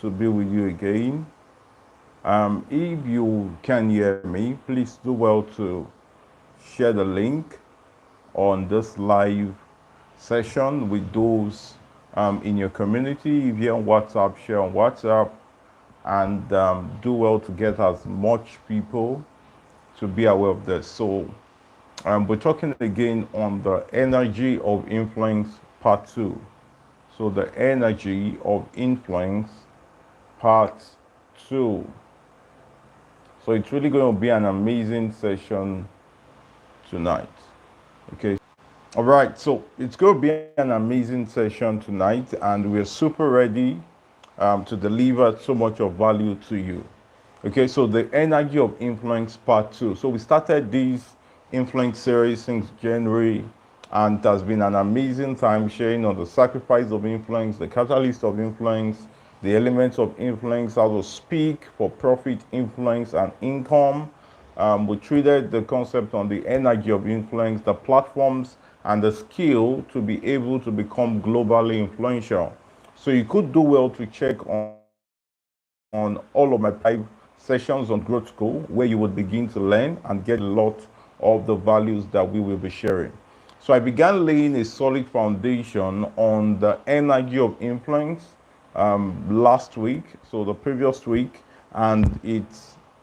to be with you again. If you can hear me, please do well to share the link on this live session with those in your community. If you're on WhatsApp, share on WhatsApp, and do well to get as much people to be aware of this. So we're talking again on the energy of influence part 2. So the energy of influence part 2. So it's really going to be an amazing session tonight. Okay. All right. So it's going to be an amazing session tonight, and we're super ready to deliver so much of value to you. Okay. So the energy of influence part 2. So we started this influence series since January, and it has been an amazing time sharing on the sacrifice of influence, the catalyst of influence, the elements of influence, how to speak for profit, influence, and income. We treated the concept on the energy of influence, the platforms, and the skill to be able to become globally influential. So you could do well to check on all of my 5 sessions on Growth School, where you would begin to learn and get a lot of the values that we will be sharing. So I began laying a solid foundation on the energy of influence last week, so the previous week, and it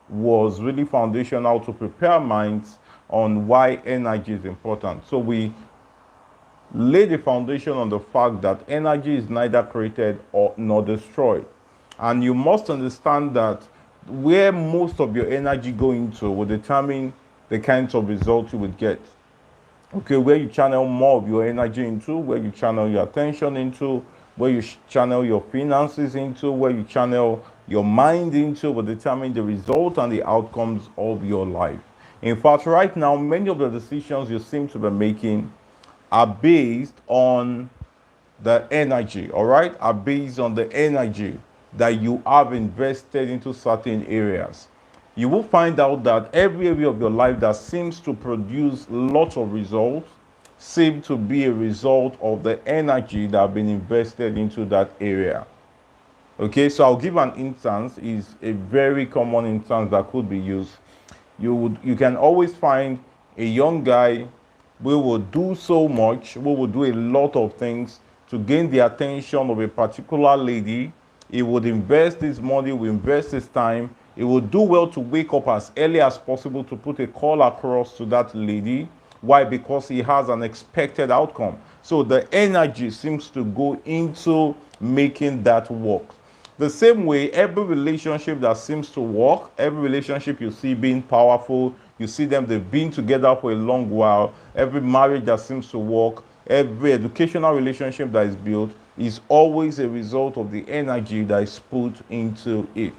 was really foundational to prepare minds on why energy is important. So we laid the foundation on the fact that energy is neither created or nor destroyed. And you must understand that where most of your energy go into will determine the kinds of results you would get. Okay, where you channel more of your energy into, where you channel your attention into, where you channel your finances into, where you channel your mind into will determine the result and the outcomes of your life. In fact, right now, many of the decisions you seem to be making are based on the energy, all right? Are based on the energy that you have invested into certain areas. You will find out that every area of your life that seems to produce lots of results seem to be a result of the energy that have been invested into that area. Okay, so I'll give an instance, is a very common instance that could be used. You can always find a young guy who will do so much, who will do a lot of things to gain the attention of a particular lady. He would invest his money, will invest his time. He would do well to wake up as early as possible to put a call across to that lady. Why? Because he has an expected outcome. So the energy seems to go into making that work. The same way, every relationship that seems to work, every relationship you see being powerful, you see them, they've been together for a long while, every marriage that seems to work, every educational relationship that is built is always a result of the energy that is put into it.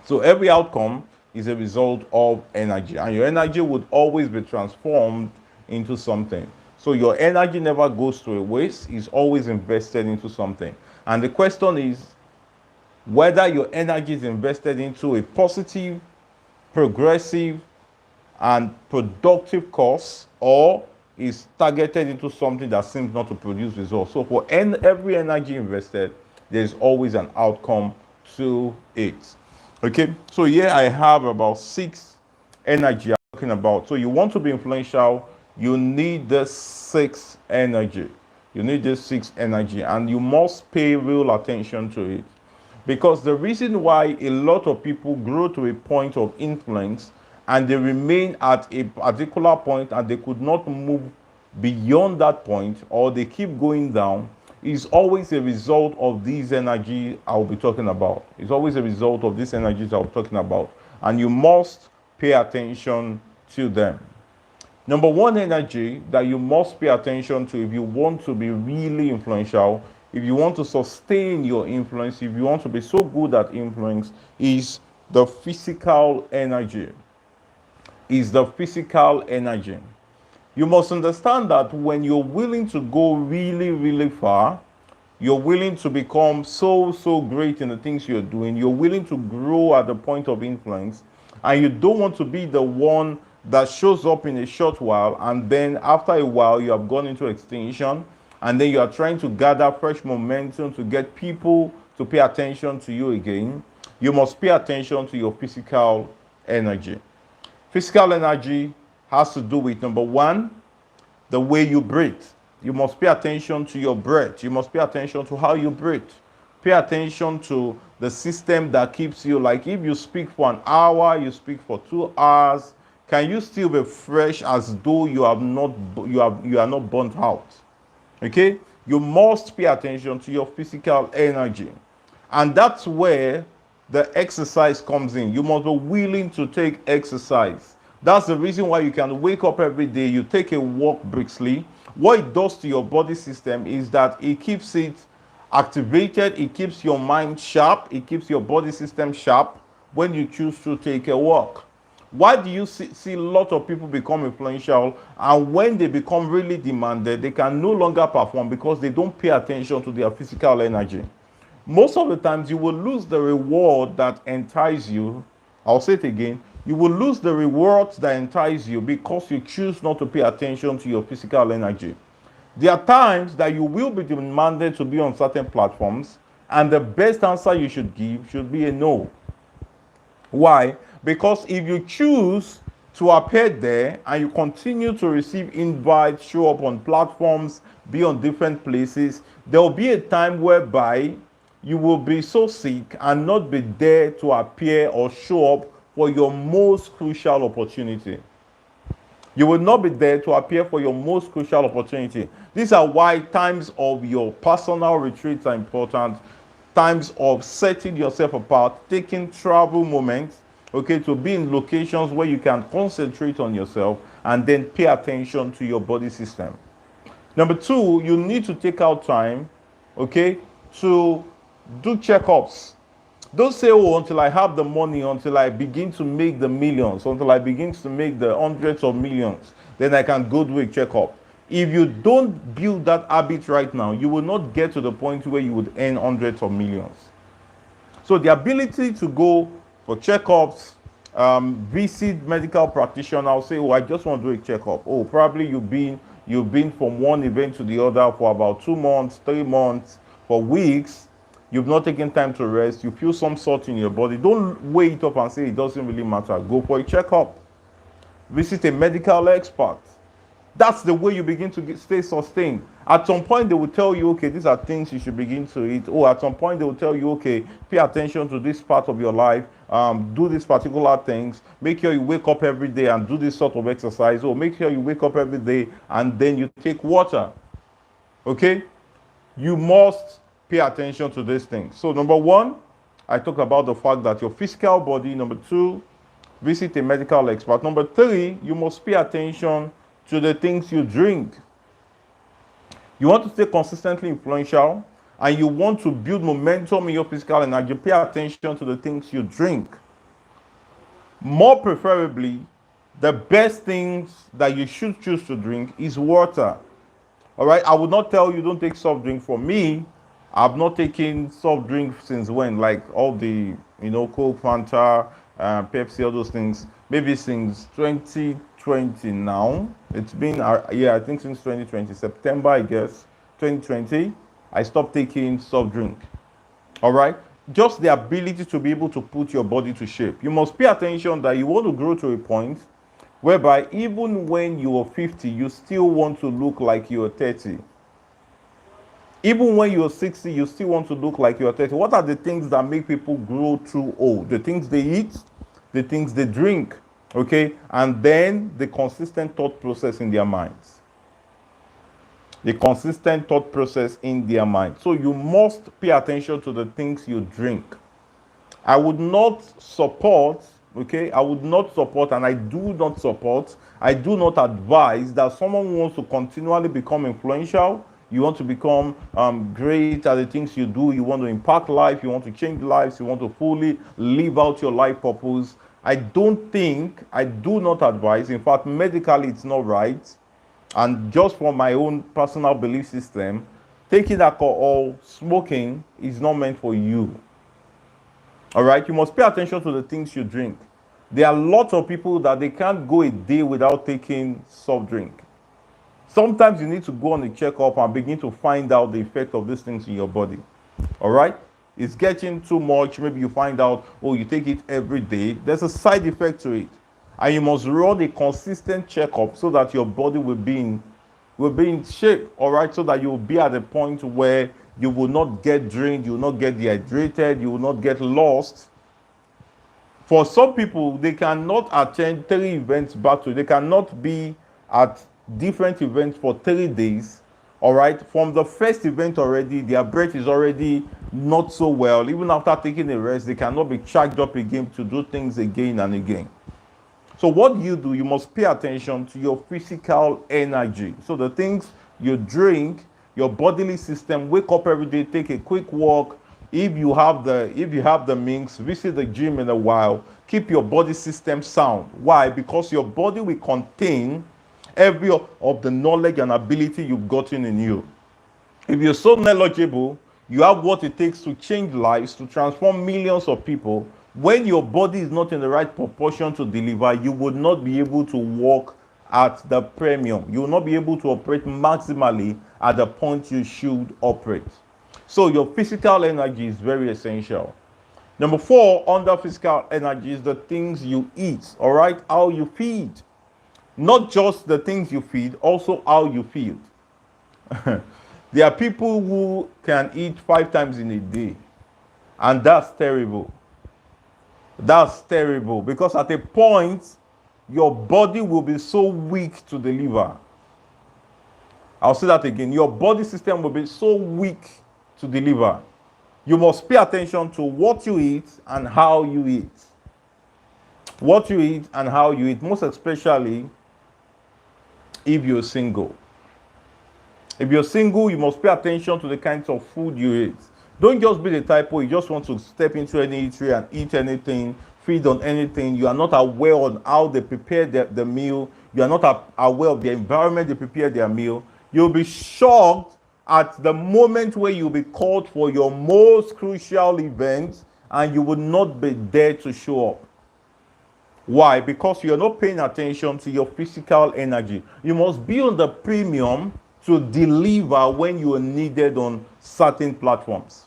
So every outcome is a result of energy, and your energy would always be transformed into something. So your energy never goes to a waste, it's always invested into something. And the question is whether your energy is invested into a positive, progressive, and productive cause, or is targeted into something that seems not to produce results. So for every energy invested, there's always an outcome to it. Okay, so here I have about 6 energy I'm talking about. So you want to be influential, you need this 6 energy. You need this 6 energy, and you must pay real attention to it. Because the reason why a lot of people grow to a point of influence and they remain at a particular point and they could not move beyond that point, or they keep going down, is always a result of these energy I'll be talking about. It's always a result of these energies I'll be talking about. And you must pay attention to them. Number 1 energy that you must pay attention to if you want to be really influential, if you want to sustain your influence, if you want to be so good at influence, is the physical energy. Is the physical energy. You must understand that when you're willing to go really, really far, you're willing to become so great in the things you're doing, you're willing to grow at the point of influence, and you don't want to be the one that shows up in a short while, and then after a while you have gone into extinction, and then you are trying to gather fresh momentum to get people to pay attention to you again, you must pay attention to your physical energy. Physical energy has to do with, number one, the way you breathe. You must pay attention to your breath. You must pay attention to how you breathe. Pay attention to the system that keeps you, like if you speak for an hour, you speak for 2 hours, can you still be fresh as though you are not burnt out? Okay? You must pay attention to your physical energy. And that's where the exercise comes in. You must be willing to take exercise. That's the reason why you can wake up every day, you take a walk briskly. What it does to your body system is that it keeps it activated, it keeps your mind sharp, it keeps your body system sharp when you choose to take a walk. Why do you see a lot of people become influential, and when they become really demanded, they can no longer perform because they don't pay attention to their physical energy? Most of the times you will lose the reward that entices you. I'll say it again. You will lose the rewards that entice you because you choose not to pay attention to your physical energy. There are times that you will be demanded to be on certain platforms, and the best answer you should give should be a no. Why? Because if you choose to appear there and you continue to receive invites, show up on platforms, be on different places, there will be a time whereby you will be so sick and not be there to appear or show up for your most crucial opportunity. You will not be there to appear for your most crucial opportunity. These are why times of your personal retreats are important. Times of setting yourself apart, taking travel moments, okay, to be in locations where you can concentrate on yourself and then pay attention to your body system. Number two, you need to take out time, okay, to do checkups. Don't say, oh, until I have the money, until I begin to make the millions, until I begin to make the hundreds of millions, then I can go do a checkup. If you don't build that habit right now, you will not get to the point where you would earn hundreds of millions. So the ability to go for checkups, visit medical practitioners, say, oh, I just want to do a checkup. Oh, probably you've been from one event to the other for about 2 months, 3 months, for weeks. You've not taken time to rest. You feel some sort in your body. Don't weigh it up and say it doesn't really matter. Go for a checkup. Visit a medical expert. That's the way you begin to stay sustained. At some point, they will tell you, okay, these are things you should begin to eat. Or at some point, they will tell you, okay, pay attention to this part of your life. Do these particular things. Make sure you wake up every day and do this sort of exercise. Or make sure you wake up every day and then you take water. Okay? You must pay attention to these things. So number one, I talk about the fact that your physical body. Number two, visit a medical expert. Number three, you must pay attention to the things you drink. You want to stay consistently influential and you want to build momentum in your physical energy, pay attention to the things you drink. More preferably, the best things that you should choose to drink is water. All right, I would not tell you don't take soft drink. For me, I've not taken soft drink since when, like all the, Coke, Fanta, Pepsi, all those things, maybe since 2020 now. It's been, I think since 2020, September, I guess, 2020, I stopped taking soft drink. All right? Just the ability to be able to put your body to shape. You must pay attention that you want to grow to a point whereby even when you are 50, you still want to look like you're 30. Even when you're 60, you still want to look like you're 30. What are the things that make people grow too old? The things they eat, the things they drink, okay? And then the consistent thought process in their minds. The consistent thought process in their mind. So you must pay attention to the things you drink. I would not support, okay? I would not support, and I do not support, I do not advise that someone who wants to continually become influential, you want to become great at the things you do, you want to impact life, you want to change lives, you want to fully live out your life purpose. I do not advise, in fact, medically it's not right. And just from my own personal belief system, taking alcohol, smoking is not meant for you. All right, you must pay attention to the things you drink. There are lots of people that they can't go a day without taking soft drink. Sometimes you need to go on a checkup and begin to find out the effect of these things in your body. All right? it's getting too much, maybe you find out, oh, you take it every day, there's a side effect to it. And you must run a consistent checkup so that your body will be in shape, all right, so that you will be at a point where you will not get drained, you will not get dehydrated, you will not get lost. For some people, they cannot attend 3 events back to, they cannot be at different events for 3 days. All right, from the first event already, their breath is already not so well. Even after taking a rest, they cannot be charged up again to do things again and again. So what do, you must pay attention to your physical energy. So the things you drink, your bodily system, wake up every day, take a quick walk. If you have the means, visit the gym in a while. Keep your body system sound. Why? Because your body will contain every of the knowledge and ability you've gotten in you. If you're so knowledgeable, you have what it takes to change lives, to transform millions of people. When your body is not in the right proportion to deliver, you would not be able to work at the premium. You will not be able to operate maximally at the point you should operate. So your physical energy is very essential. Number 4, under physical energy is the things you eat, all right? How you feed. Not just the things you feed, also how you feel. There are people who can eat 5 times in a day, and that's terrible. That's terrible, because at a point, your body will be so weak to deliver. I'll say that again. Your body system will be so weak to deliver. You must pay attention to what you eat and how you eat. What you eat and how you eat, most especially if you're single. If you're single, you must pay attention to the kinds of food you eat. Don't just be the type where you just want to step into any eatery and eat anything, feed on anything. You are not aware on how they prepare the meal. You are not aware of the environment they prepare their meal. You'll be shocked at the moment where you'll be called for your most crucial event and you will not be there to show up. Why? Because you're not paying attention to your physical energy. You must be on the premium to deliver when you are needed on certain platforms.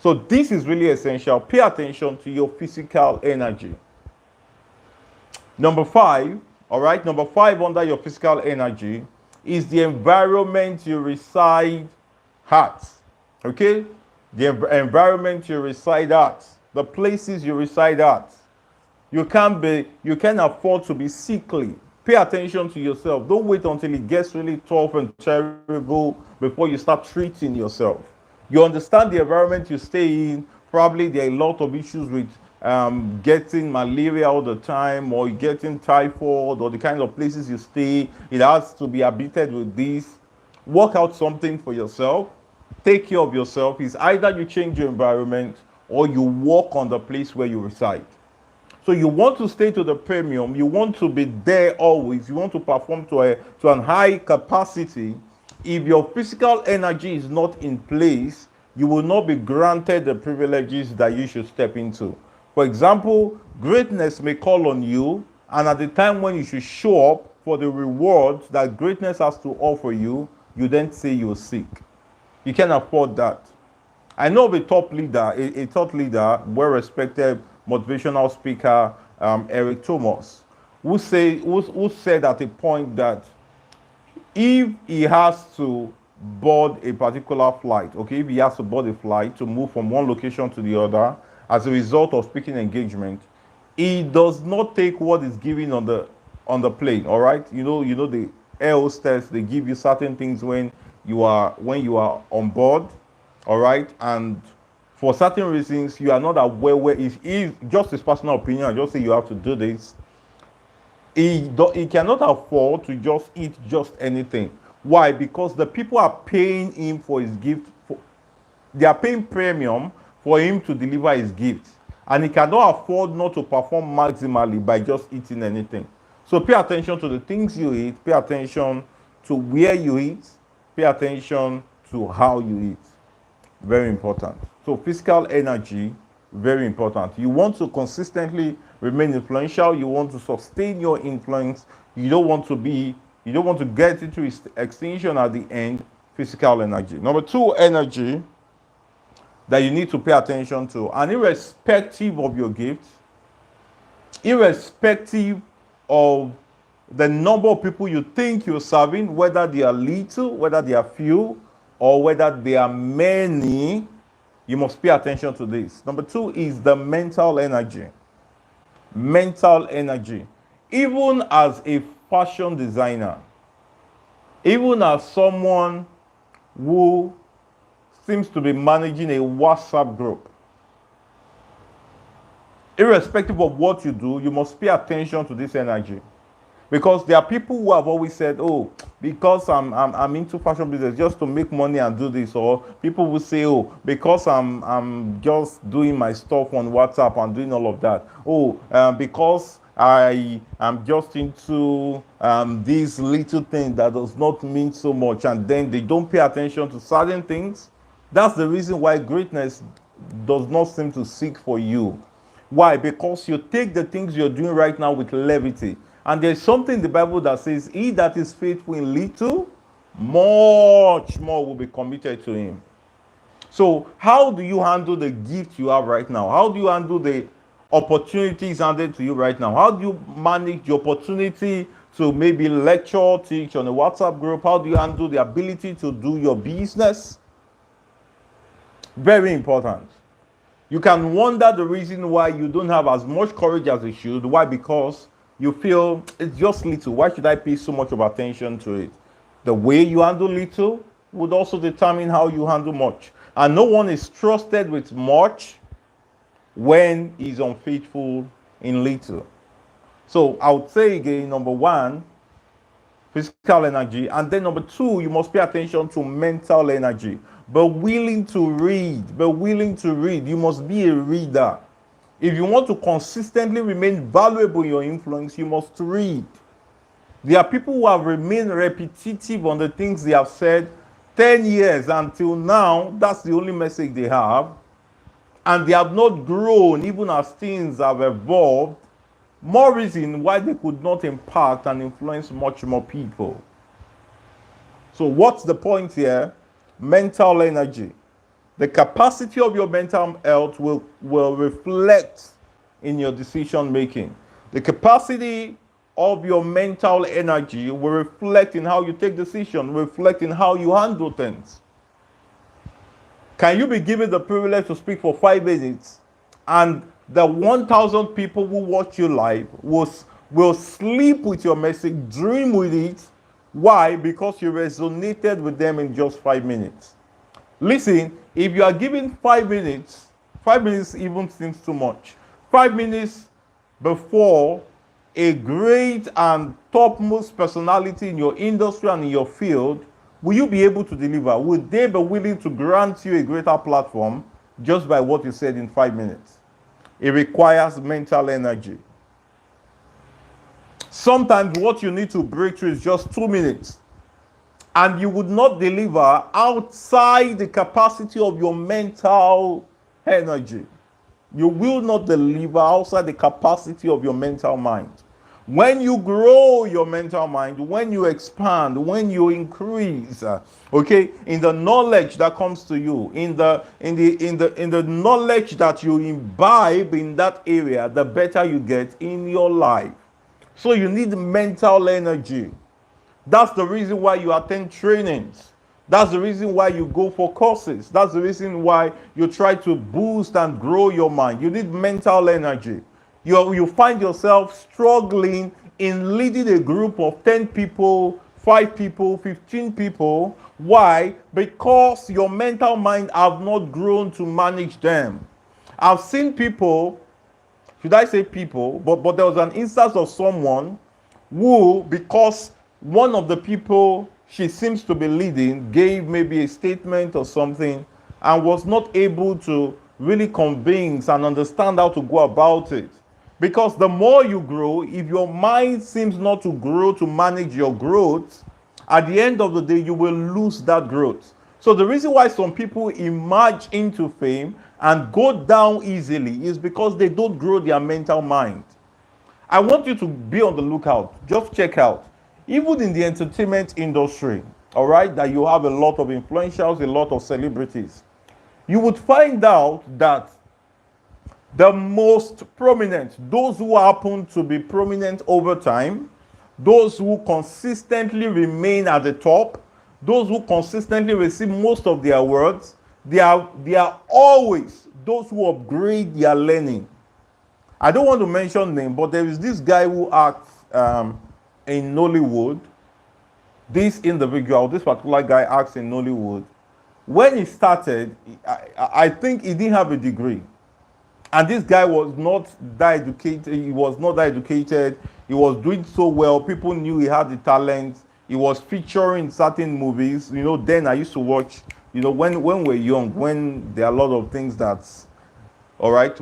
So this is really essential. Pay attention to your physical energy. Number 5, all right, number 5 under your physical energy is the environment you reside at. Okay? The environment you reside at. The places you reside at. You can afford to be sickly. Pay attention to yourself. Don't wait until it gets really tough and terrible before you start treating yourself. You understand the environment you stay in. Probably there are a lot of issues with getting malaria all the time, or getting typhoid, or the kind of places you stay. It has to be habituated with this. Work out something for yourself. Take care of yourself. It's either you change your environment or you work on the place where you reside. So you want to stay to the premium. You want to be there always. You want to perform to an high capacity. If your physical energy is not in place, you will not be granted the privileges that you should step into. For example, greatness may call on you, and at the time when you should show up for the rewards that greatness has to offer you, you then say you're sick. You can't afford that. I know of a thought leader, well-respected motivational speaker, Eric Thomas, who said at a point that if he has to board a particular flight, okay, if he has to board a flight to move from one location to the other as a result of speaking engagement, he does not take what is given on the plane. All right, you know the air hostess, they give you certain things when you are on board. All right, and for certain reasons you are not aware where is just his personal opinion. I just say you have to do this. He cannot afford to just eat just anything. Why? Because the people are paying him for his gift. They are paying premium for him to deliver his gift. And he cannot afford not to perform maximally by just eating anything. So pay attention to the things you eat. Pay attention to where you eat. Pay attention to how you eat. Very important. So physical energy, very important. You want to consistently remain influential. You want to sustain your influence. You don't want to get into extinction at the end. Physical energy. Number 2, energy. that you need to pay attention to. And irrespective of your gifts, irrespective of the number of people you think you're serving, whether they are little, whether they are few, or whether they are many, you must pay attention to this. Number two is the mental energy. Mental energy. Even as a fashion designer, even as someone who seems to be managing a WhatsApp group, irrespective of what you do, you must pay attention to this energy. Because there are people who have always said, oh, because I'm into fashion business just to make money and do this. Or people will say, oh, because I'm just doing my stuff on WhatsApp and doing all of that. Oh, because I am just into these little things that does not mean so much. And then they don't pay attention to certain things. That's the reason why greatness does not seem to seek for you. Why? Because you take the things you're doing right now with levity. And there's something in the Bible that says, he that is faithful in little, much more will be committed to him. So how do you handle the gift you have right now? How do you handle the opportunities handed to you right now? How do you manage the opportunity to maybe lecture, teach on a WhatsApp group? How do you handle the ability to do your business? Very important. You can wonder the reason why you don't have as much courage as you should. Why? Because you feel it's just little. Why should I pay so much of attention to it? The way you handle little would also determine how you handle much. And no one is trusted with much when he's unfaithful in little. So I would say again, number one, physical energy. And then number two, you must pay attention to mental energy. Be willing to read. Be willing to read. You must be a reader. If you want to consistently remain valuable in your influence, you must read. There are people who have remained repetitive on the things they have said 10 years until now. That's the only message they have. And they have not grown even as things have evolved. More reason why they could not impact and influence much more people. So what's the point here? Mental energy. The capacity of your mental health will reflect in your decision making. The capacity of your mental energy will reflect in how you take decisions, reflect in how you handle things. Can you be given the privilege to speak for 5 minutes and the 1,000 people who watch you live will sleep with your message, dream with it? Why? Because you resonated with them in just 5 minutes. Listen, if you are given 5 minutes, 5 minutes even seems too much. 5 minutes before a great and topmost personality in your industry and in your field, will you be able to deliver? Would they be willing to grant you a greater platform just by what you said in 5 minutes? It requires mental energy. Sometimes what you need to break through is just 2 minutes. And you would not deliver outside the capacity of your mental energy. You will not deliver outside the capacity of your mental mind. When you grow your mental mind, when you expand, when you increase, in the knowledge that comes to you, in the knowledge that you imbibe in that area, the better you get in your life. So you need mental energy. That's the reason why you attend trainings. That's the reason why you go for courses. That's the reason why you try to boost and grow your mind. You need mental energy. You find yourself struggling in leading a group of 10 people, 5 people, 15 people. Why? Because your mental mind have not grown to manage them. I've seen people, should I say people, but there was an instance of someone who, because one of the people she seems to be leading gave maybe a statement or something and was not able to really convince and understand how to go about it. Because the more you grow, if your mind seems not to grow to manage your growth, at the end of the day, you will lose that growth. So the reason why some people emerge into fame and go down easily is because they don't grow their mental mind. I want you to be on the lookout. Just check out. Even in the entertainment industry, all right, that you have a lot of influentials, a lot of celebrities. you would find out that the most prominent, those who happen to be prominent over time, those who consistently remain at the top, those who consistently receive most of their awards, they are always those who upgrade their learning. I don't want to mention name, but there is this guy who acts in Nollywood. This particular guy acts in Nollywood. When he started, I think he didn't have a degree. And this guy was not that educated. He was not that educated. He was doing so well. People knew he had the talent. He was featuring certain movies. Then I used to watch, when we're young, when there are a lot of things that's all right.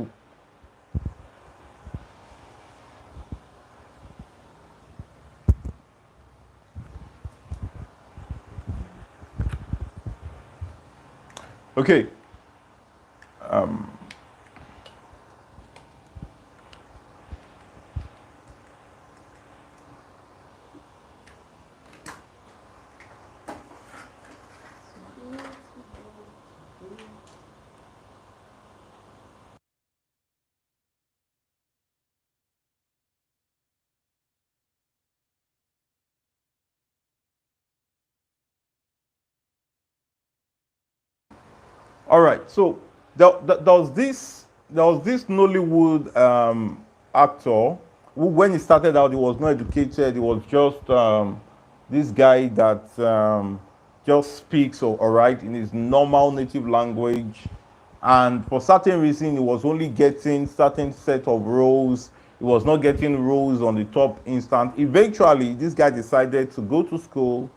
Okay. All right. So there was this Nollywood actor who, when he started out, he was not educated. He was just this guy that just speaks all right in his normal native language, and for certain reason, he was only getting certain set of roles. He was not getting roles on the top instant. Eventually, this guy decided to go to school.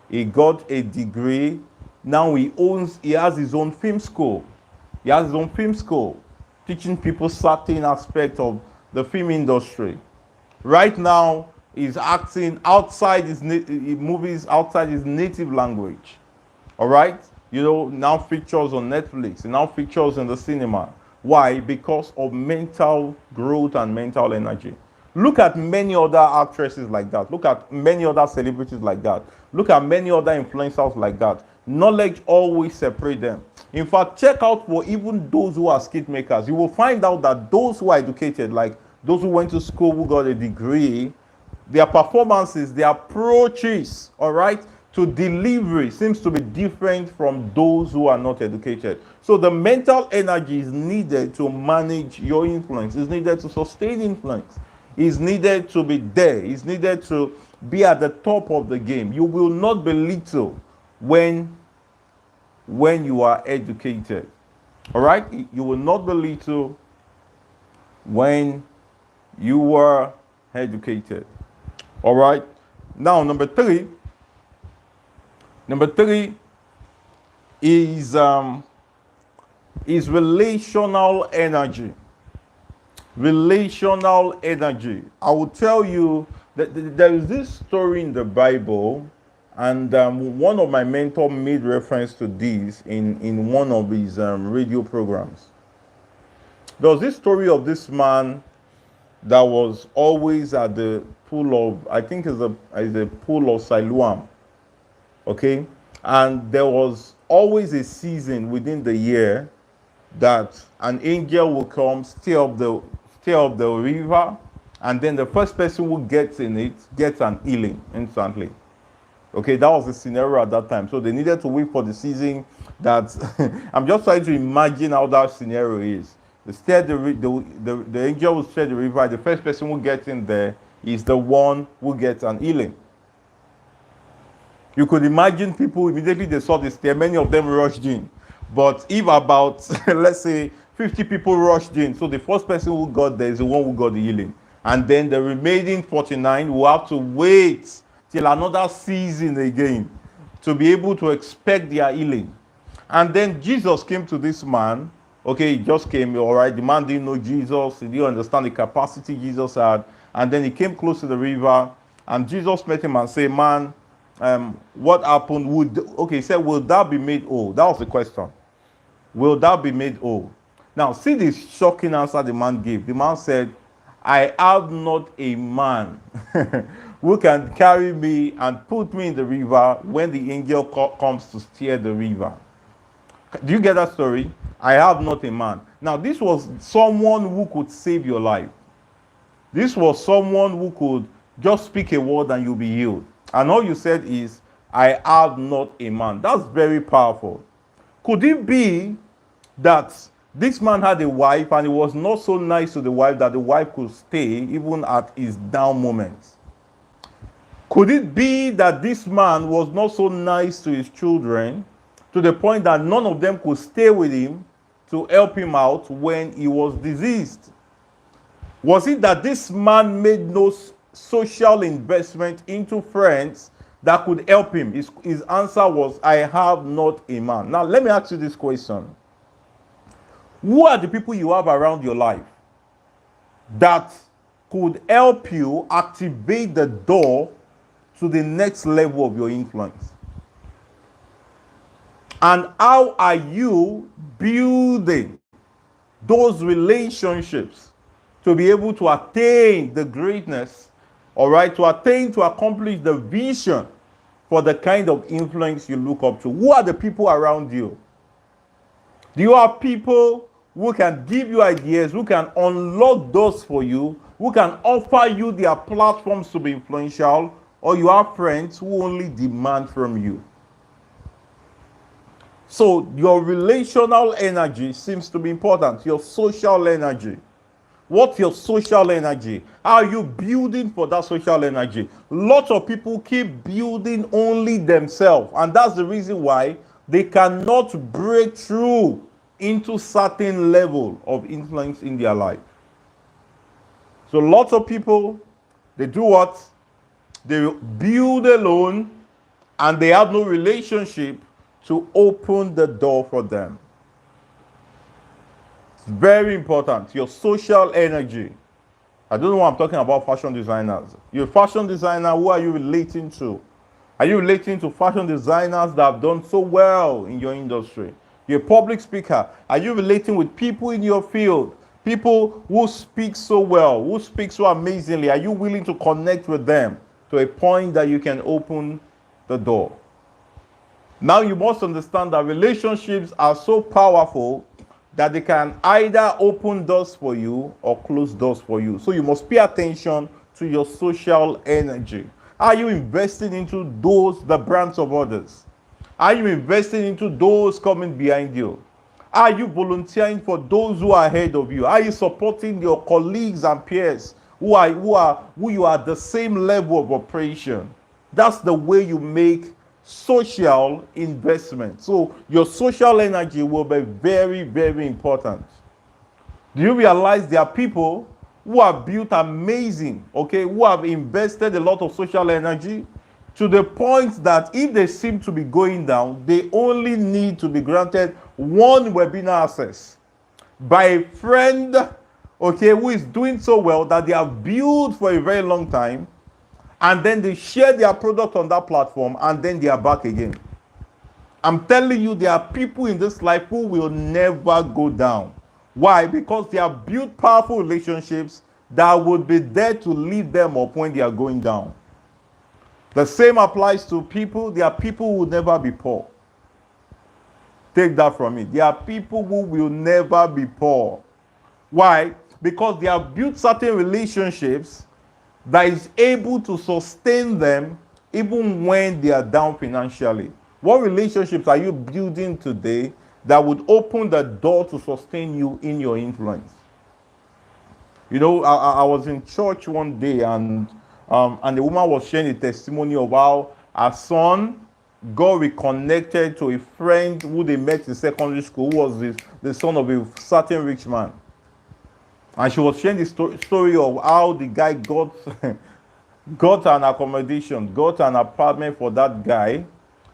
He got a degree. Now he has his own film school. He has his own film school, teaching people certain aspects of the film industry. Right now, he's acting outside his movies outside his native language. All right? Now features on Netflix, now features in the cinema. Why? Because of mental growth and mental energy. Look at many other actresses like that. Look at many other celebrities like that. Look at many other influencers like that. Knowledge always separates them. In fact, check out for even those who are skit makers. You will find out that those who are educated, like those who went to school, who got a degree, their performances, their approaches, all right, to delivery seems to be different from those who are not educated. So the mental energy is needed to manage your influence. It's needed to sustain influence. It's needed to be there. It's needed to be at the top of the game. You will not be little when you are educated. All right? You will not be little when you are educated. All right? Now, number three is relational energy. Relational energy. I will tell you that there is this story in the Bible, and one of my mentors made reference to this in one of his radio programs. There was this story of this man that was always at the pool of, I think it's a pool of Siloam. Okay? And there was always a season within the year that an angel will come, stir up the river, and then the first person who gets in it gets an healing instantly. Okay, that was the scenario at that time. So they needed to wait for the season that I'm just trying to imagine how that scenario is. The angel will stir the river. The first person who gets in there is the one who gets an healing. You could imagine people immediately they saw the stair, many of them rushed in. But if about, let's say, 50 people rushed in, so the first person who got there is the one who got the healing. And then the remaining 49 will have to wait till another season again to be able to expect their healing. And then Jesus came to this man. Okay, he just came, all right. The man didn't know Jesus. He didn't understand the capacity Jesus had. And then he came close to the river, and Jesus met him and said, man, what happened? He said, will thou be made whole? That was the question. Will thou be made whole? Now, see this shocking answer the man gave. The man said, I have not a man who can carry me and put me in the river when the angel comes to steer the river. Do you get that story? I have not a man. Now, this was someone who could save your life. This was someone who could just speak a word and you'll be healed. And all you said is, I have not a man. That's very powerful. Could it be that this man had a wife and he was not so nice to the wife that the wife could stay even at his down moments? Could it be that this man was not so nice to his children to the point that none of them could stay with him to help him out when he was diseased? Was it that this man made no social investment into friends that could help him? His answer was, I have not a man. Now, let me ask you this question. Who are the people you have around your life that could help you activate the door to the next level of your influence? And how are you building those relationships to be able to attain the greatness, all right, to accomplish the vision for the kind of influence you look up to? Who are the people around you? Do you have people who can give you ideas, who can unlock doors for you, who can offer you their platforms to be influential, or you have friends who only demand from you? So your relational energy seems to be important, your social energy. What's your social energy? How are you building for that social energy? Lots of people keep building only themselves, and that's the reason why they cannot break through into certain level of influence in their life. So lots of people, they do what? They build alone and they have no relationship to open the door for them. It's very important. Your social energy. I don't know why I'm talking about fashion designers. You're a fashion designer, who are you relating to? Are you relating to fashion designers that have done so well in your industry? You're a public speaker. Are you relating with people in your field? People who speak so well, who speak so amazingly. Are you willing to connect with them to a point that you can open the door? Now you must understand that relationships are so powerful that they can either open doors for you or close doors for you. So you must pay attention to your social energy. Are you investing into the brands of others? Are you investing into those coming behind you? Are you volunteering for those who are ahead of you? Are you supporting your colleagues and peers who you are at the same level of operation? That's the way you make social investment. So your social energy will be very, very important. Do you realize there are people who have built amazing, who have invested a lot of social energy to the point that if they seem to be going down, they only need to be granted one webinar access by a friend, who is doing so well that they have built for a very long time, and then they share their product on that platform, and then they are back again. I'm telling you, there are people in this life who will never go down. Why? Because they have built powerful relationships that would be there to lift them up when they are going down. The same applies to people. There are people who will never be poor. Take that from me. There are people who will never be poor. Why? Because they have built certain relationships that is able to sustain them even when they are down financially. What relationships are you building today that would open the door to sustain you in your influence? You know, I was in church one day, and the woman was sharing a testimony of how her son got reconnected to a friend who they met in secondary school, who was the son of a certain rich man. And she was sharing the story of how the guy got an accommodation, got an apartment for that guy,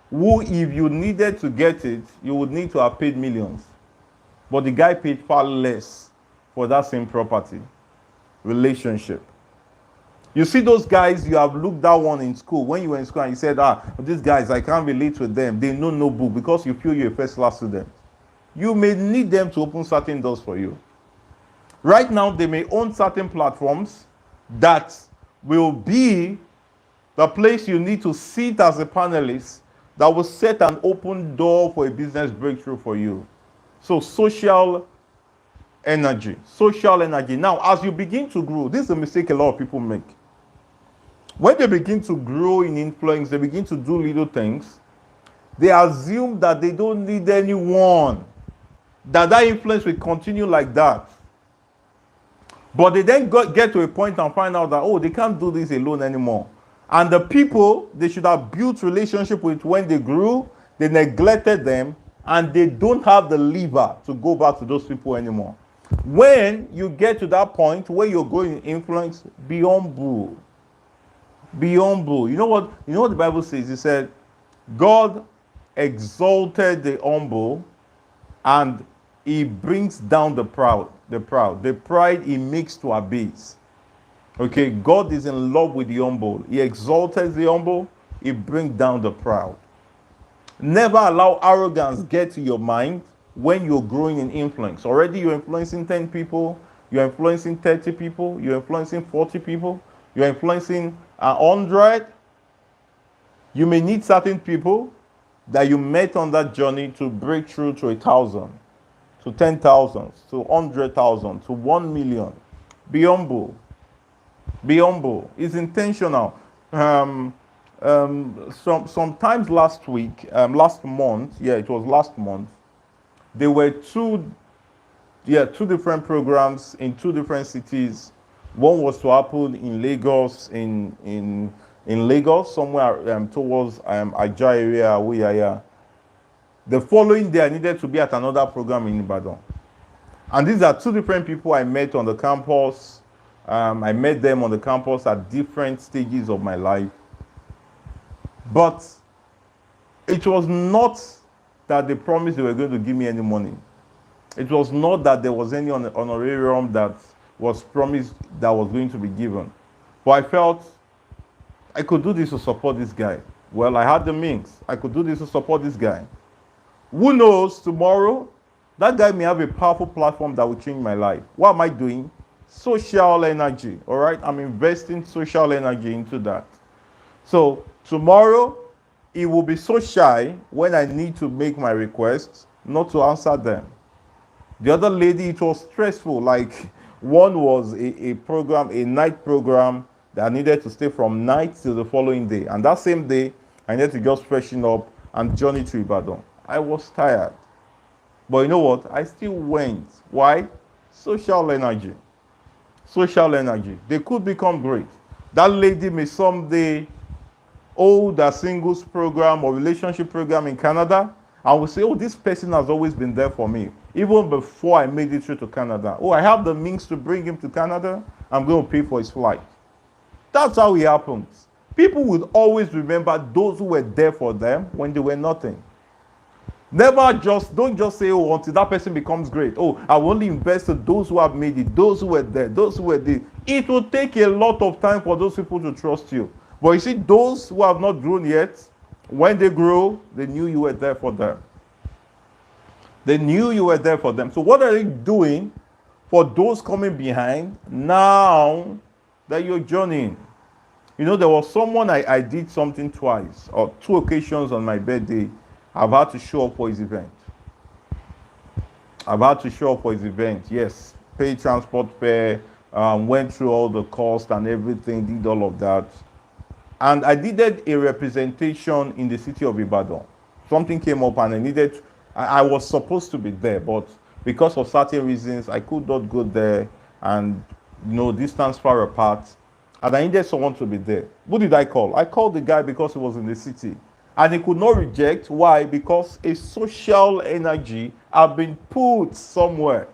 who, if you needed to get it, you would need to have paid millions. But the guy paid far less for that same property. Relationship. You see those guys, you have looked that one in school. When you were in school and you said, these guys, I can't relate with them. They know no book, because you feel you're a first class student. You may need them to open certain doors for you. Right now, they may own certain platforms that will be the place you need to sit as a panelist that will set an open door for a business breakthrough for you. So social energy, social energy. Now, as you begin to grow, this is a mistake a lot of people make. When they begin to grow in influence, they begin to do little things, they assume that they don't need anyone, that influence will continue like that. But they then get to a point and find out that, oh, they can't do this alone anymore. And the people they should have built relationship with when they grew, they neglected them, and they don't have the lever to go back to those people anymore. When you get to that point where you're going to influence, be humble. Be humble. You know what the Bible says? It said, God exalted the humble, and he brings down the proud. The pride he makes to abase. Okay, God is in love with the humble. He exalted the humble, he brings down the proud. Never allow arrogance get to your mind when you're growing in influence. Already you're influencing 10 people, you're influencing 30 people, you're influencing 40 people, you're influencing 100. You may need certain people that you met on that journey to break through to 1,000, to 10,000, to 100,000, to 1 million. Be humble. Be humble. It's intentional. Sometimes last month, it was last month, there were two different programs in two different cities. One was to happen in Lagos, in Lagos, somewhere towards Aja area, Wiyaya. The following day, I needed to be at another program in Ibadan. And these are two different people I met on the campus. I met them on the campus at different stages of my life. But it was not that they promised they were going to give me any money. It was not that there was any honorarium that was promised that was going to be given. But I felt I could do this to support this guy. Well, I had the means. I could do this to support this guy. Who knows, tomorrow, that guy may have a powerful platform that will change my life. What am I doing? Social energy, all right? I'm investing social energy into that. So tomorrow, it will be so shy when I need to make my requests not to answer them. The other lady, it was stressful. Like, one was a program, a night program that I needed to stay from night till the following day. And that same day, I needed to just freshen up and journey to Ibadan. I was tired. But you know what? I still went. Why? Social energy. Social energy. They could become great. That lady may someday hold a singles program or relationship program in Canada, and will say, oh, this person has always been there for me. Even before I made it through to Canada. Oh, I have the means to bring him to Canada. I'm going to pay for his flight. That's how it happens. People will always remember those who were there for them when they were nothing. Don't just say, oh, until that person becomes great. Oh, I will only invest in those who have made it, those who were there, those who were there. It will take a lot of time for those people to trust you. But you see, those who have not grown yet, when they grow, they knew you were there for them. They knew you were there for them. So what are they doing for those coming behind now that you're journeying? You know, there was someone I did something twice, or two occasions on my birthday. I've had to show up for his event. Yes. Pay transport fare, went through all the cost and everything, did all of that. And I needed a representation in the city of Ibadan. Something came up and I was supposed to be there, but because of certain reasons, I could not go there, and distance far apart. And I needed someone to be there. Who did I call? I called the guy because he was in the city. And he could not reject. Why? Because a social energy had been put somewhere.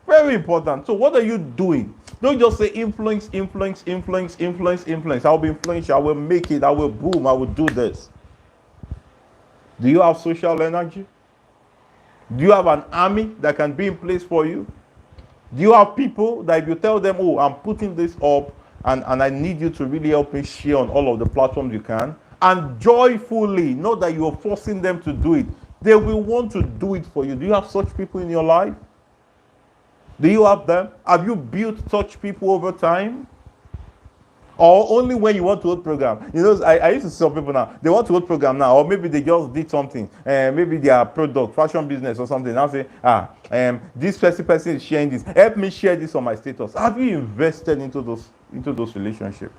Very important. So what are you doing? Don't just say influence. I'll be influential. I will make it. I will boom. I will do this. Do you have social energy? Do you have an army that can be in place for you? Do you have people that if you tell them, oh, I'm putting this up and I need you to really help me share on all of the platforms you can, and joyfully, not that you're forcing them to do it, they will want to do it for you. Do you have such people in your life? Do you have them? Have you built such people over time? Or only when you want to hold program. You know, I used to see some people now, they want to hold program now, or maybe they just did something, maybe their product, fashion business or something. Now say, this person is sharing this. Help me share this on my status. Have you invested into those relationships?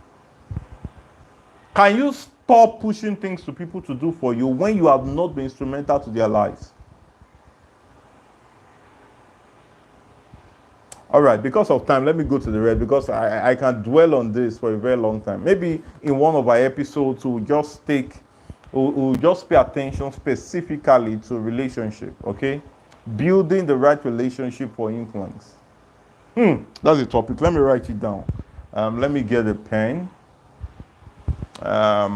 Can you stop pushing things to people to do for you when you have not been instrumental to their lives? All right, because of time, let me go to the red because I can dwell on this for a very long time. Maybe in one of our episodes, we'll just pay attention specifically to relationship, okay? Building the right relationship for influence. That's a topic. Let me write it down. Let me get a pen. Let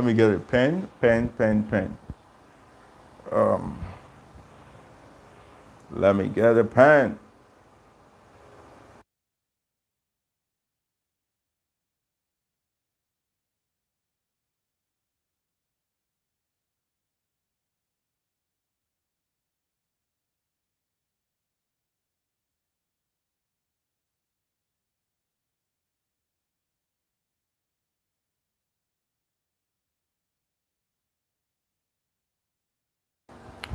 me get a pen. Let me get a pen.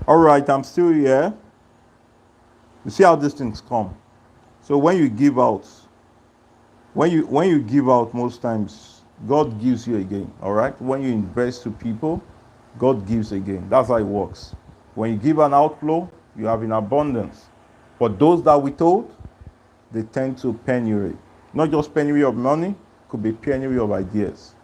All right, I'm still here. You see how these things come. So when you give out, when you give out, most times God gives you again. All right. When you invest to people, God gives again. That's how it works. When you give an outflow, you have in abundance. For those that withhold, they tend to penury. Not just penury of money, could be penury of ideas.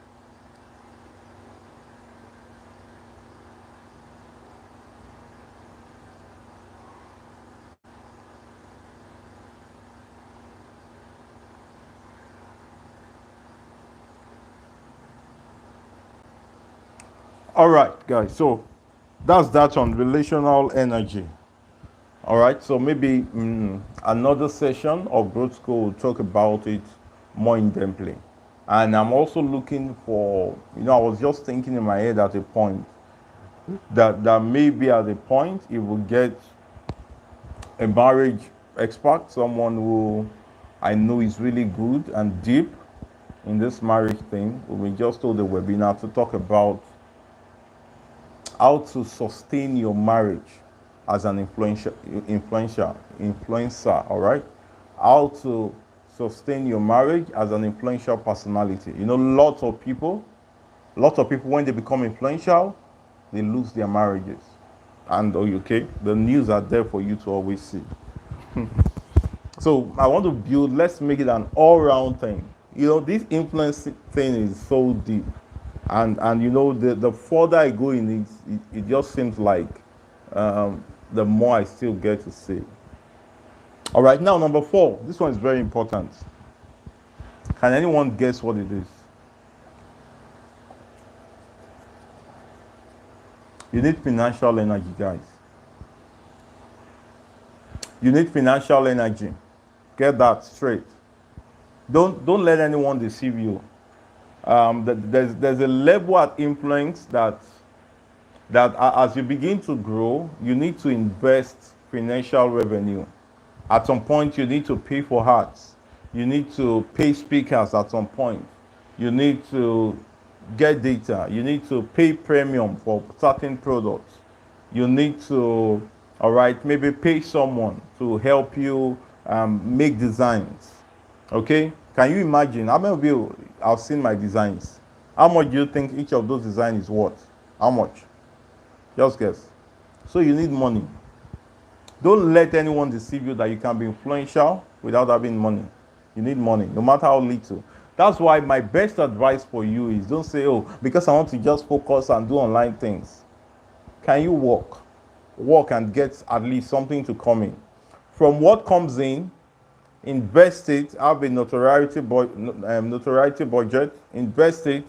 All right, guys. So that's that on relational energy. All right. So maybe another session of Growth School will talk about it more in depthly. And I'm also looking for, I was just thinking in my head at a point that maybe at a point it will get a marriage expert, someone who I know is really good and deep in this marriage thing. We just hold a webinar to talk about how to sustain your marriage as an influencer, all right? How to sustain your marriage as an influential personality. Lots of people, when they become influential, they lose their marriages. And okay, the news are there for you to always see. So I want to build, let's make it an all-round thing. This influence thing is so deep. And the further I go in it just seems like the more I still get to see. All right, now number 4. This one is very important. Can anyone guess what it is? You need financial energy, guys. You need financial energy. Get that straight. Don't let anyone deceive you. There's a level of influence that as you begin to grow, you need to invest financial revenue. At some point, you need to pay for ads. You need to pay speakers at some point. You need to get data. You need to pay premium for certain products. You need to, all right, maybe pay someone to help you make designs. Okay? Can you imagine? How many of you have seen my designs? How much do you think each of those designs is worth? How much? Just guess. So you need money. Don't let anyone deceive you that you can be influential without having money. You need money, no matter how little. That's why my best advice for you is don't say, oh, because I want to just focus and do online things. Can you work? Work and get at least something to come in. From what comes in, invest it, have a notoriety budget, invest it,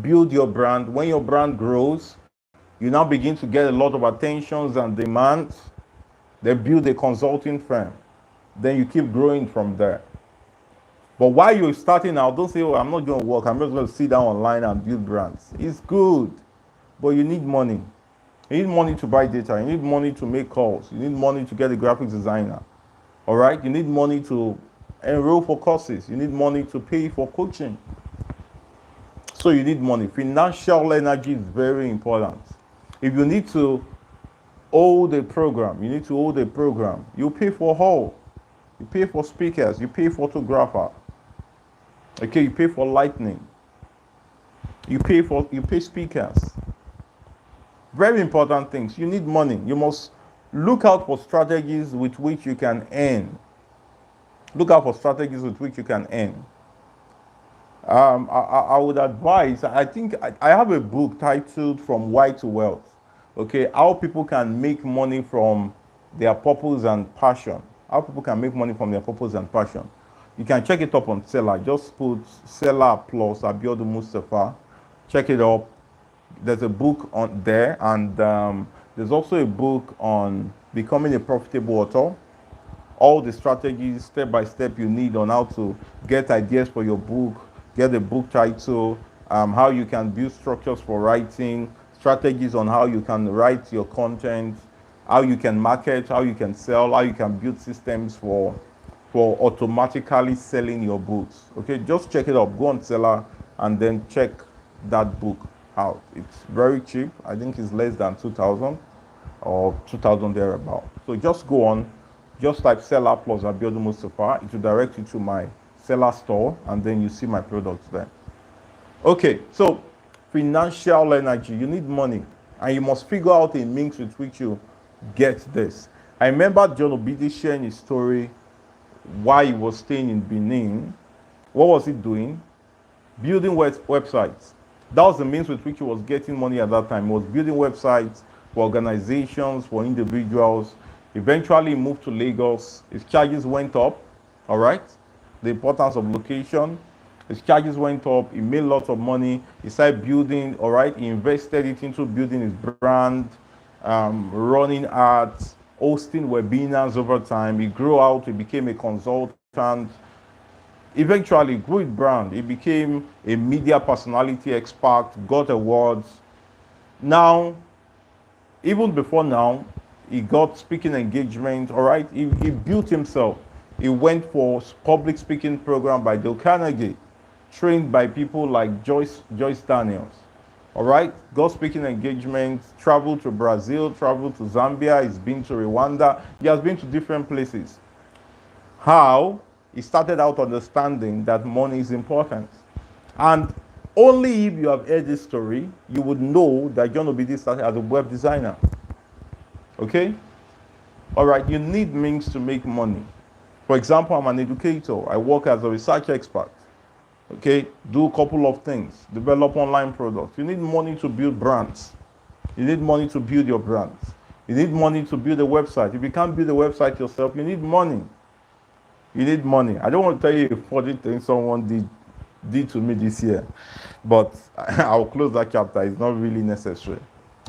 build your brand. When your brand grows, you now begin to get a lot of attentions and demands. Then build a consulting firm. Then you keep growing from there. But while you're starting out, don't say, oh, I'm not going to work. I'm just going to sit down online and build brands. It's good, but you need money. You need money to buy data. You need money to make calls. You need money to get a graphic designer. All right? You need money to enroll for courses. You need money to pay for coaching. So you need money. Financial energy is very important. If you need to hold a program, you pay for hall, you pay for speakers, you pay photographer, okay, you pay for lighting, you pay speakers. Very important things. You need money. You must look out for strategies with which you can earn. Look out for strategies with which you can earn. I would advise, I think I have a book titled From Why to Wealth. Okay, how people can make money from their purpose and passion. How people can make money from their purpose and passion. You can check it up on Seller. Just put Seller plus Abiodun Mustapha. Check it up. There's a book on there, and there's also a book on becoming a profitable author. All the strategies, step by step, you need on how to get ideas for your book, get the book title, how you can build structures for writing, strategies on how you can write your content, how you can market, how you can sell, how you can build systems for automatically selling your books. Okay, just check it up. Go on Seller and then check that book out. It's very cheap. I think it's less than 2,000 or 2,000 thereabout. So just go on, just type Seller plus Abiodun Mustapha. It will direct you to my Seller store, and then you see my products there. Okay, so financial energy. You need money, and you must figure out a means with which you get this. I remember John Obidi sharing his story why he was staying in Benin. What was he doing? Building websites. That was the means with which he was getting money at that time. He was building websites for organizations, for individuals. Eventually, he moved to Lagos. His charges went up, all right? The importance of location. His charges went up. He made lots of money. He started building, all right? He invested it into building his brand, running ads, hosting webinars over time. He grew out. He became a consultant. Eventually, grew his brand. He became a media personality expert, got awards. Now, even before now, he got speaking engagement, all right? He built himself. He went for public speaking program by Dale Carnegie, trained by people like Joyce Daniels, all right? Got speaking engagements, traveled to Brazil, traveled to Zambia, he's been to Rwanda, he has been to different places. How? He started out understanding that money is important. And only if you have heard this story, you would know that John Obidi started as a web designer. Okay? All right, you need means to make money. For example, I'm an educator. I work as a research expert. Okay? Do a couple of things. Develop online products. You need money to build brands. You need money to build your brands. You need money to build a website. If you can't build a website yourself, you need money. You need money. I don't want to tell you a funny thing someone did to me this year, but I'll close that chapter. It's not really necessary.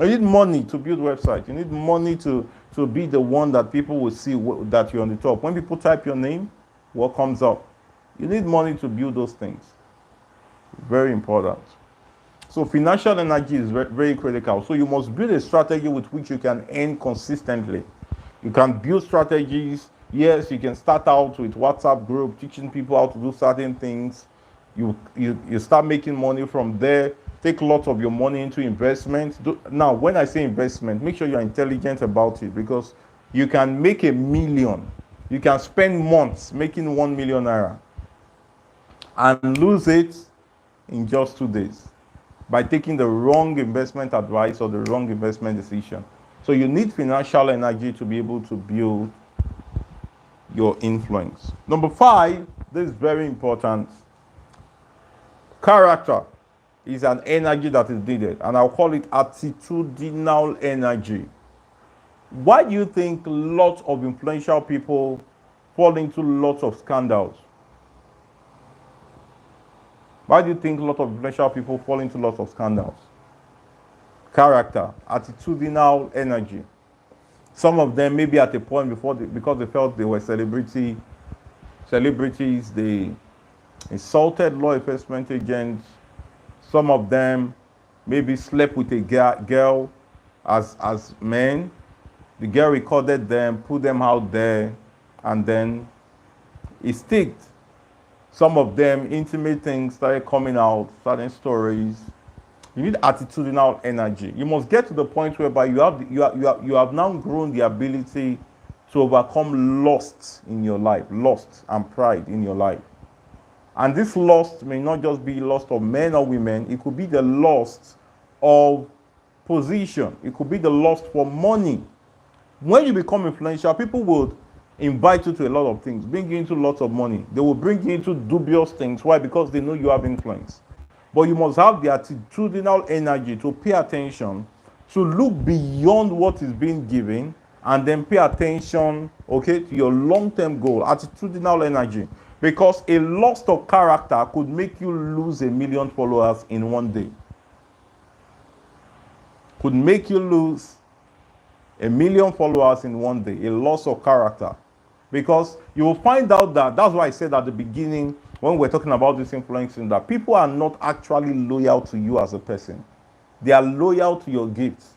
You need money to build websites. You need money to be the one that people will see that you're on the top. When people type your name, what comes up? You need money to build those things. Very important. So financial energy is very, very critical. So you must build a strategy with which you can earn consistently. You can build strategies. Yes, you can start out with WhatsApp group, teaching people how to do certain things. You start making money from there. Take lots of your money into investment. Now, when I say investment, make sure you're intelligent about it, because you can make $1 million. You can spend months making 1 million naira and lose it in just 2 days by taking the wrong investment advice or the wrong investment decision. So you need financial energy to be able to build your influence. Number 5, this is very important. Character is an energy that is needed, and I'll call it attitudinal energy. Why do you think lots of influential people fall into lots of scandals? Why do you think a lot of influential people fall into lots of scandals? Character, attitudinal energy. Some of them maybe at a point because they felt they were celebrities, they insulted law enforcement agents. Some of them maybe slept with a girl as men. The girl recorded them, put them out there, and then It sticked. Some of them, intimate things started coming out, certain stories. You need attitudinal energy. You must get to the point whereby you have now grown the ability to overcome lust in your life, lust and pride in your life. And this lust may not just be lust of men or women, it could be the lust of position, it could be the lust for money. When you become influential, people would invite you to a lot of things, bring you into lots of money. They will bring you into dubious things. Why? Because they know you have influence. But you must have the attitudinal energy to pay attention, to look beyond what is being given, and then pay attention, okay, to your long-term goal. Attitudinal energy. Because a loss of character could make you lose 1 million followers in one day. Could make you lose 1 million followers in one day. A loss of character. Because you will find out that's why I said at the beginning, when we're talking about this influencing, that people are not actually loyal to you as a person. They are loyal to your gifts.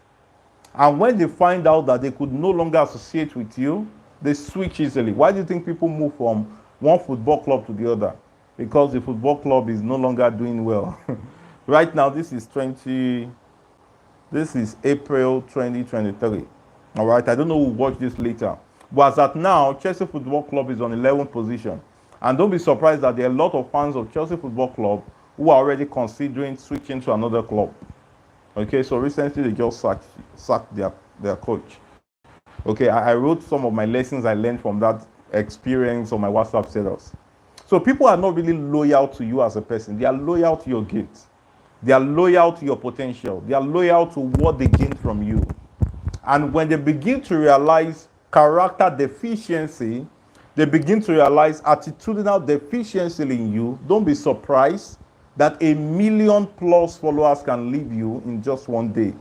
And when they find out that they could no longer associate with you, they switch easily. Why do you think people move from one football club to the other? Because the football club is no longer doing well. Right now, this is April 2023. All right, I don't know who will watch this later. But as at now, Chelsea Football Club is on 11th position. And don't be surprised that there are a lot of fans of Chelsea Football Club who are already considering switching to another club. Okay, so recently they just sacked their coach. Okay, I wrote some of my lessons I learned from that experience on my WhatsApp status. So people are not really loyal to you as a person. They are loyal to your gifts. They are loyal to your potential. They are loyal to what they gain from you. And when they begin to realize character deficiency, they begin to realize attitudinal deficiency in you, don't be surprised that 1 million plus followers can leave you in just one day.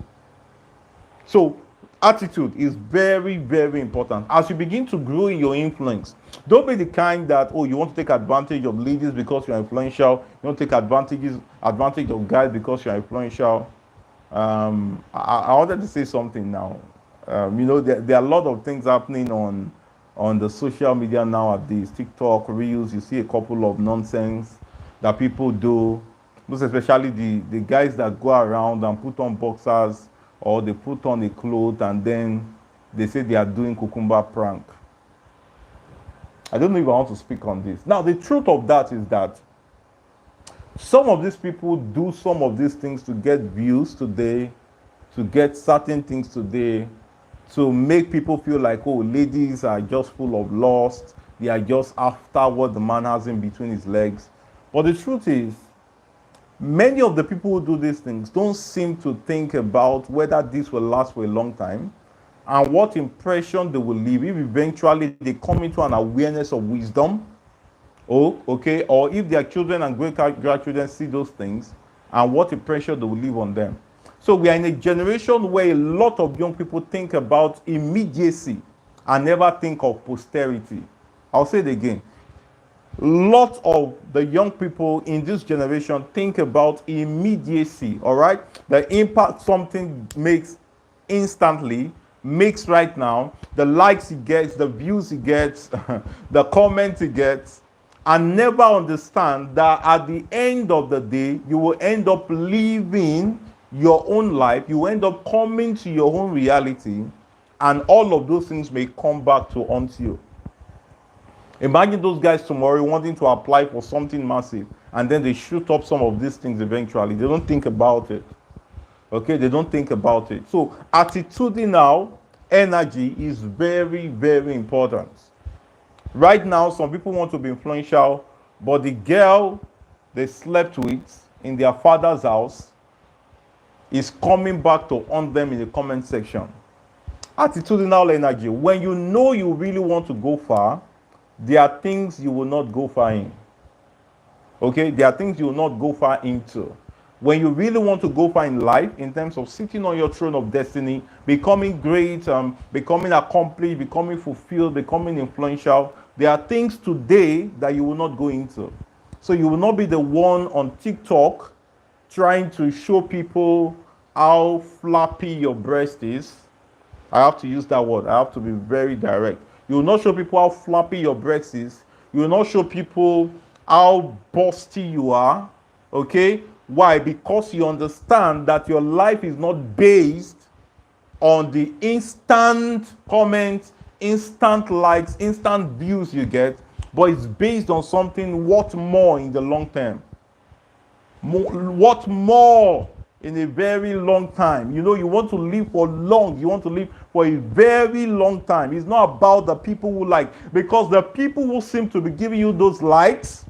So attitude is very, very important. As you begin to grow in your influence, don't be the kind that, you want to take advantage of ladies because you're influential. You want to take advantage of guys because you're influential. I wanted to say something now. There are a lot of things happening on the social media nowadays. TikTok, Reels, you see a couple of nonsense that people do. Most especially the guys that go around and put on boxers, or they put on a cloth and then they say they are doing cucumber prank. I don't know if I want to speak on this. Now, the truth of that is that some of these people do some of these things to get views today, to get certain things today, to make people feel like, ladies are just full of lust. They are just after what the man has in between his legs. But the truth is, many of the people who do these things don't seem to think about whether this will last for a long time and what impression they will leave if eventually they come into an awareness of wisdom, or if their children and great-grandchildren see those things and what impression they will leave on them. So we are in a generation where a lot of young people think about immediacy and never think of posterity. I'll say it again. Lots of the young people in this generation think about immediacy, all right? The impact something makes instantly, makes right now, the likes he gets, the views he gets, the comments he gets, and never understand that at the end of the day, you will end up living your own life, you end up coming to your own reality, and all of those things may come back to haunt you. Imagine those guys tomorrow wanting to apply for something massive, and then they shoot up some of these things eventually. They don't think about it. Okay, they don't think about it. So attitudinal energy is very, very important. Right now, some people want to be influential, but the girl they slept with in their father's house is coming back to haunt them in the comment section. Attitudinal energy. When you know you really want to go far, there are things you will not go far in. Okay? There are things you will not go far into. When you really want to go far in life, in terms of sitting on your throne of destiny, becoming great, becoming accomplished, becoming fulfilled, becoming influential, there are things today that you will not go into. So you will not be the one on TikTok trying to show people how flappy your breast is. I have to use that word. I have to be very direct. You will not show people how flappy your breast is. You will not show people how busty you are. Okay? Why? Because you understand that your life is not based on the instant comments, instant likes, instant views you get, but it's based on something what more in the long term. What more in a very long time. You know, you want to live for long. You want to live for a very long time. It's not about the people who like, because the people who seem to be giving you those likes,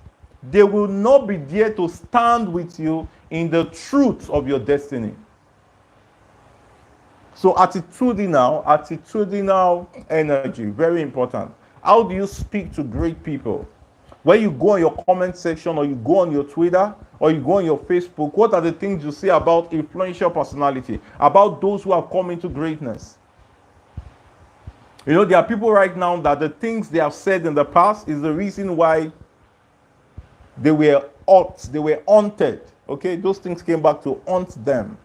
they will not be there to stand with you in the truth of your destiny. So attitudinal energy, very important. How do you speak to great people? When you go on your comment section, or you go on your Twitter, or you go on your Facebook, what are the things you say about influential personality, about those who have come into greatness? You know, there are people right now that the things they have said in the past is the reason why they were haunted. Okay, those things came back to haunt them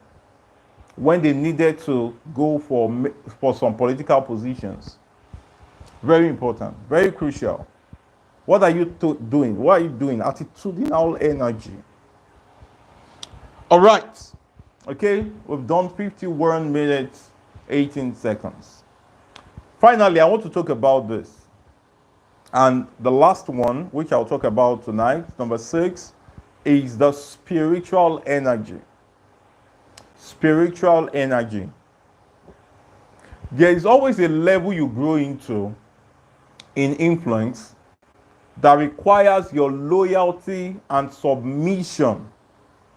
when they needed to go for some political positions. Very important, very crucial. What are you doing? What are you doing? Attitudinal energy. All right. Okay, we've done 51 minutes, 18 seconds. Finally, I want to talk about this. And the last one, which I'll talk about tonight, number 6, is the spiritual energy. Spiritual energy. There is always a level you grow into in influence that requires your loyalty and submission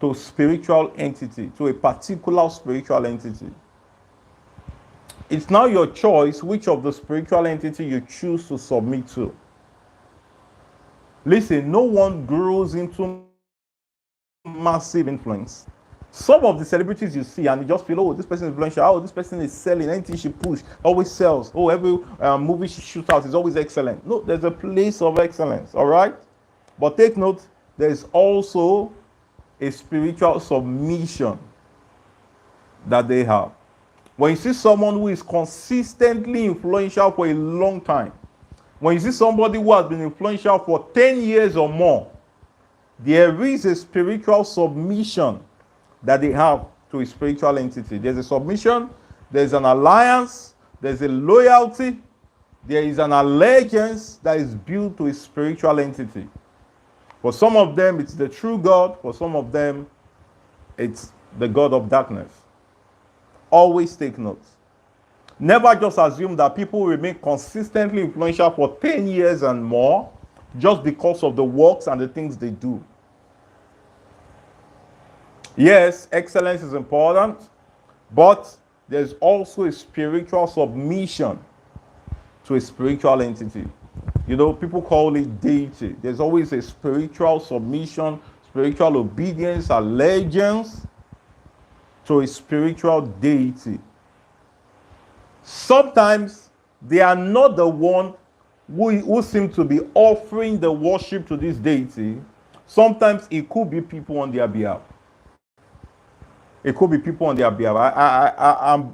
to spiritual entity, to a particular spiritual entity. It's now your choice which of the spiritual entity you choose to submit to. Listen, no one grows into massive influence. Some of the celebrities you see and you just feel, oh, this person is influential, oh, this person is selling, anything she push always sells, oh, every movie she shoots out is always excellent. No, there's a place of excellence, all right? But take note, there's also a spiritual submission that they have. When you see someone who is consistently influential for a long time, when you see somebody who has been influential for 10 years or more, there is a spiritual submission that they have to a spiritual entity. There's a submission, there's an alliance, there's a loyalty, there is an allegiance that is built to a spiritual entity. For some of them, it's the true God. For some of them, it's the God of darkness. Always take note. Never just assume that people remain consistently influential for 10 years and more just because of the works and the things they do. Yes, excellence is important, but there's also a spiritual submission to a spiritual entity. You know, people call it deity. There's always a spiritual submission, spiritual obedience, allegiance to a spiritual deity. Sometimes they are not the one who seem to be offering the worship to this deity. Sometimes it could be people on their behalf. It could be people on their behalf.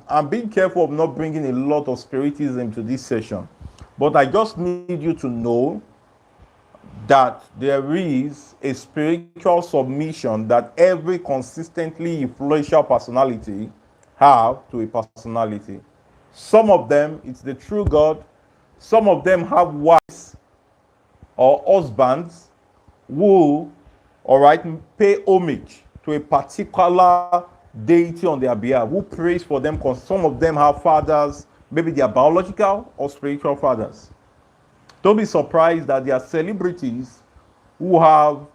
I'm being careful of not bringing a lot of spiritism to this session. But I just need you to know that there is a spiritual submission that every consistently influential personality have to a personality. Some of them, it's the true God. Some of them have wives or husbands who, all right, pay homage to a particular deity on their behalf, who prays for them, because some of them have fathers, maybe they are biological or spiritual fathers. Don't be surprised that there are celebrities who have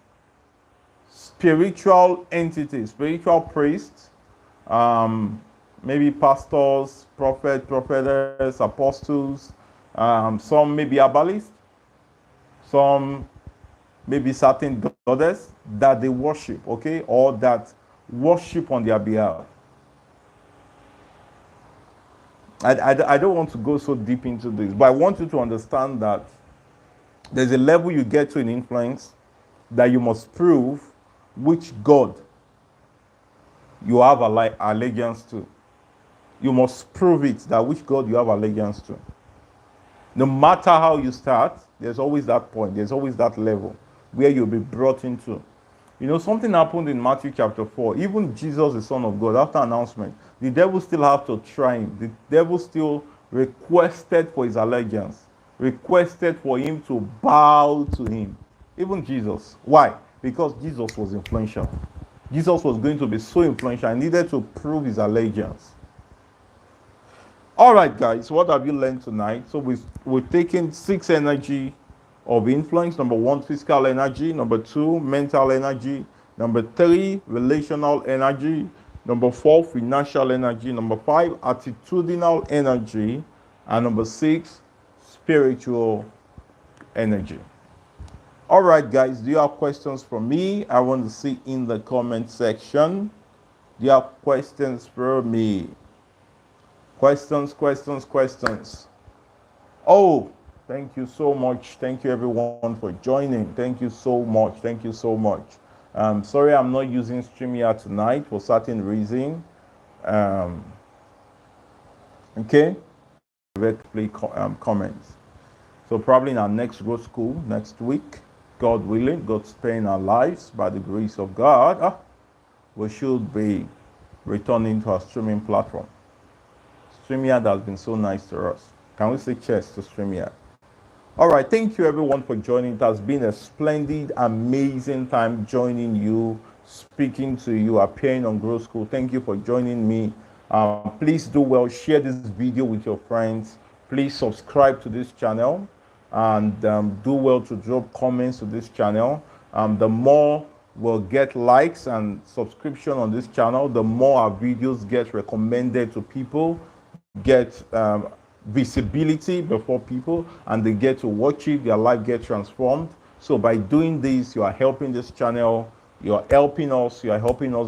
spiritual entities, spiritual priests, maybe pastors, prophets, prophetess, apostles, some maybe herbalists, some maybe certain goddess that they worship, okay, or that worship on their behalf. I don't want to go so deep into this, but I want you to understand that there's a level you get to in influence that you must prove which God you have allegiance to. You must prove it, that which God you have allegiance to. No matter how you start, there's always that point, there's always that level where you'll be brought into. You know, something happened in Matthew chapter 4. Even Jesus, the Son of God, after announcement, the devil still had to try him. The devil still requested for his allegiance, requested for him to bow to him. Even Jesus. Why? Because Jesus was influential. Jesus was going to be so influential, and needed to prove his allegiance. All right, guys, what have you learned tonight? So we've taken 6 energy of influence. Number 1, physical energy. Number 2, mental energy. Number 3, relational energy. Number 4, financial energy. Number 5, attitudinal energy. And number 6, spiritual energy. All right, guys, do you have questions for me? I want to see in the comment section. Do you have questions for me? Questions. Oh, thank you so much. Thank you, everyone, for joining. Thank you so much. Sorry I'm not using StreamYard tonight for certain reason. Okay. Directly comments. So probably in our next growth school next week, God willing, God sparing our lives by the grace of God, we should be returning to our streaming platform. StreamYard has been so nice to us. Can we say cheers to StreamYard? All right, thank you everyone for joining. It has been a splendid, amazing time joining you, speaking to you, appearing on Growth School. Thank you for joining me. Please do well, share this video with your friends. Please subscribe to this channel, and do well to drop comments to this channel. The more we'll get likes and subscription on this channel, the more our videos get recommended to people, get visibility before people, and they get to watch it, their life get transformed. So by doing this, you are helping this channel, you are helping us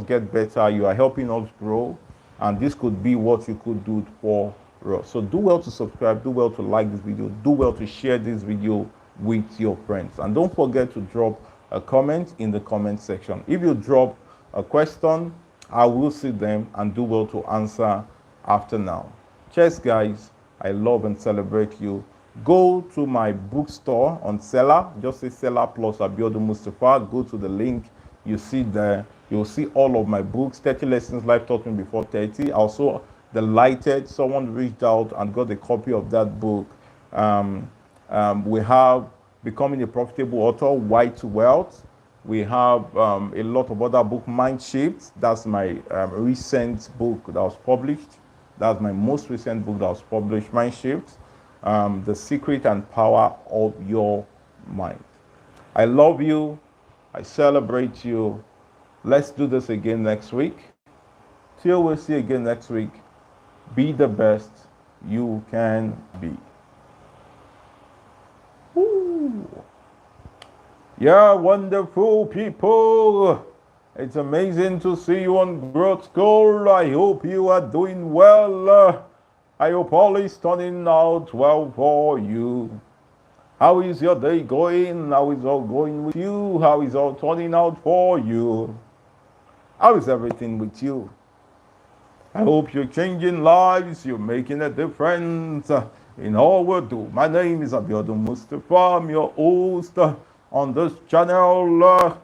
get better, you are helping us grow, and this could be what you could do for us. So do well to subscribe, do well to like this video, do well to share this video with your friends, and don't forget to drop a comment in the comment section. If you drop a question, I will see them and do well to answer after now. Cheers, guys. I love and celebrate you. Go to my bookstore on Seller. Just say Seller plus Abiodun Mustapha. Go to the link you see there. You'll see all of my books. 30 Lessons Life Taught Me Before 30. Also, delighted someone reached out and got a copy of that book. We have Becoming a Profitable Author, Why to Wealth. We have a lot of other book, Mind Shift. That's my recent book that was published. That's my most recent book that was published, Mind Shift, The Secret and Power of Your Mind. I love you. I celebrate you. Let's do this again next week. Till we see again next week, be the best you can be. Woo. Yeah, wonderful people. It's amazing to see you on Growth School. I hope you are doing well. I hope all is turning out well for you. How is your day going? How is all going with you? How is all turning out for you? How is everything with you? I hope you're changing lives. You're making a difference in all we do. My name is Abiodun Mustapha. I'm your host on this channel.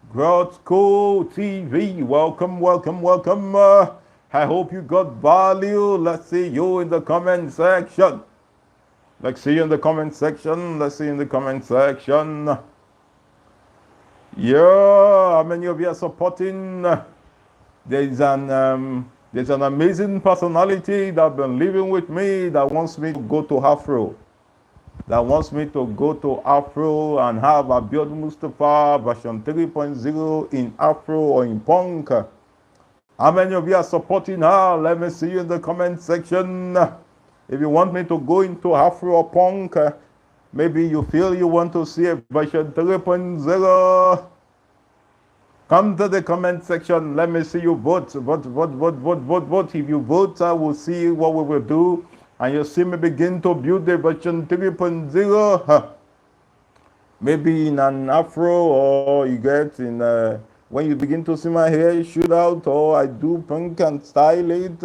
Growth School TV. Welcome. I hope you got value. Let's see you in the comment section. Yeah, how many of you are supporting? There's an amazing personality that's been living with me that wants me to go to Afro. And have Abiodun Mustapha version 3.0 in Afro or in Punk. How many of you are supporting her? Let me see you in the comment section. If you want me to go into Afro or Punk, maybe you feel you want to see a version 3.0, come to the comment section. Let me see you vote. Vote. If you vote, I will see what we will do. And you see me begin to build the version 3.0. Maybe in an Afro, or you get in when you begin to see my hair shoot out, or I do punk and style it.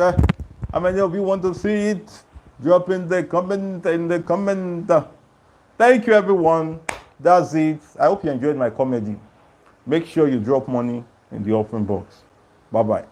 How many of you want to see it? Drop in the comment. Thank you, everyone. That's it. I hope you enjoyed my comedy. Make sure you drop money in the offering box. Bye-bye.